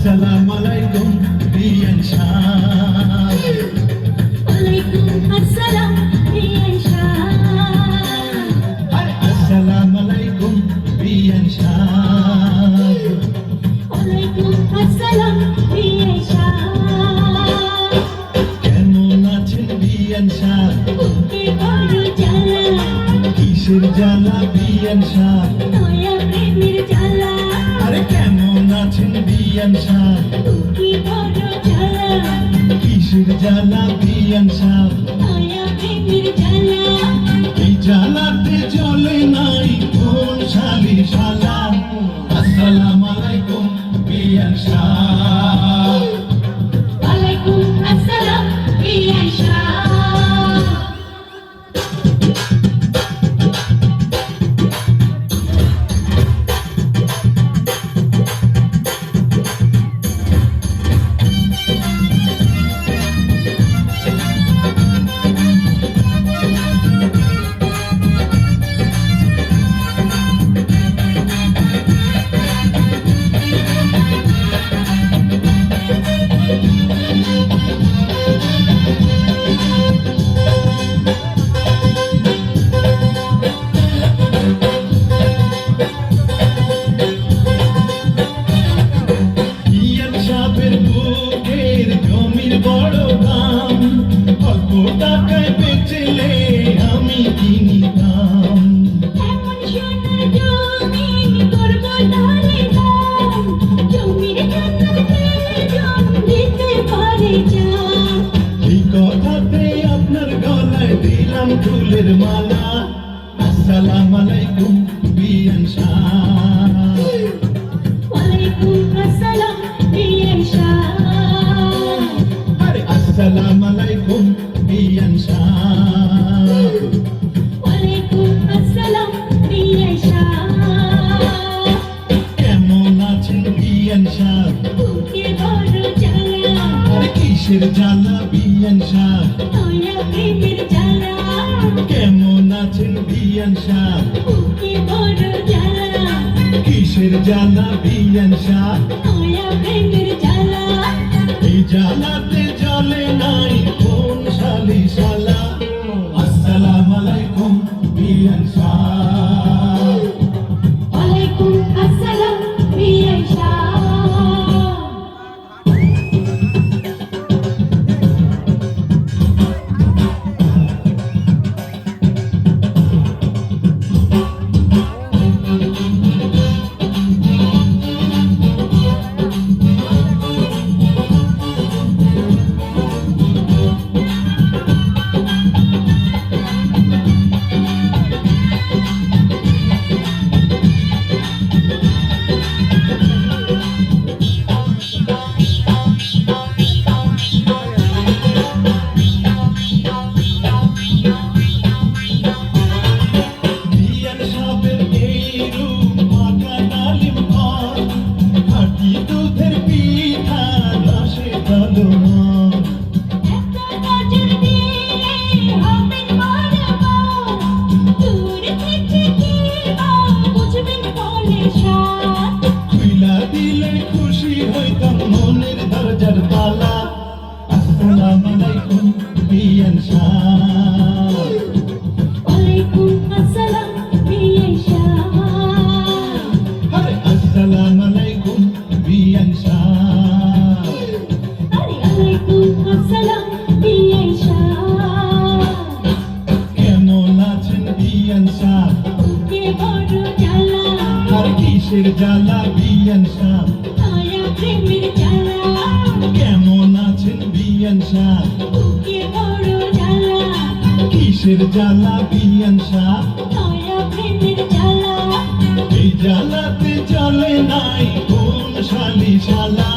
আসসালামু আলাইকুম বিয়ান শাহ। ওয়ালাইকুম আসসালাম বিয়ান শাহ। আসসালামু আলাইকুম বিয়ান শাহ। ওয়ালাইকুম আসসালাম বিয়ান শাহ। কেমন আছেন বিয়ান শাহ? বুকে বড় জ্বালা, কিসের জ্বালা বিয়ান শাহ? নয়া প্রেমের জ্বালা। আরে কেমন আছেন বিয়ান শাহ? বুকে বড় জ্বালা, কিসের জ্বালা বিয়ান শাহ? নয়া প্রেমের জ্বালা। এই জ্বালাতে চলে নাই কোন শালি শালা। আসসালামু আলাইকুম বিয়ান শাহ। ওয়ালাইকুম আসসালাম বিয়ান শাহ। বিয়ান সাহেবের বুকের জমির বড় দাম, অল্প টাকায় বেচলে আমি কিনিতাম। এমন সোনার জমিন করব তারে দাম, জমির জন্য প্রয়োজন দিতে পারে জান। এই কথাতে আপনার গলায় দিলাম ফুলের মালা। আসসালামু আলাইকুম বিয়ান শাহ। ওয়ালাইকুম আসসালাম বিয়ান শাহ। আরে আসসালামু আলাইকুম বিয়ান শাহ। ওয়ালাইকুম আসসালাম বিয়ান শাহ। কেমন আছেন বিয়ান শাহ? বুকে বড় জ্বালা, আরে কিসের জ্বালা বিয়ান শাহ? নয়া প্রেমের জ্বালা। কেমন আছেন বিয়ান শাহ? বুকে বড় জ্বালা, কিসের জ্বালা বিয়ান শাহ? নয়া প্রেমের জ্বালা। এই জ্বালাতে চলে নাই কোন শালি শালা। আসসালামু আলাইকুম বিয়ান শাহ। ওয়ালাইকুম আসসালাম বিয়ান শাহ। বিয়ান সাহেবের এই রূপ মাখা ডালিম ফল, খাঁটি দুধের পিঠা রসে কলম। একটা নজর দিয়ে হবেন বরবাদ, দূর থেকে কিংবা বুঝবেন ফলে স্বাদ। খুইলা দিলে খুশি হইতাম মনের দরজার তালা। আসসালামু আলাইকুম বিয়ান শাহ। ওয়ালাইকুম আসসালাম বিয়ান শাহ। আরে আসসালামু আলাইকুম বিয়ান শাহ। ওয়ালাইকুম আসসালাম বিয়ান শাহ। কেমন আছেন বিয়ান শাহ? বুকে বড় জ্বালা, আর কিসের জ্বালা বিয়ান শাহ? নয়া প্রেমের জ্বালা। কেমন আছেন বিয়ান শাহ? বুকে বড় জ্বালা, কিসের জ্বালা বিয়ান শাহ? নয়া প্রেমের জ্বালা। এই জ্বালাতে চলে নাই কোন শালি শালা।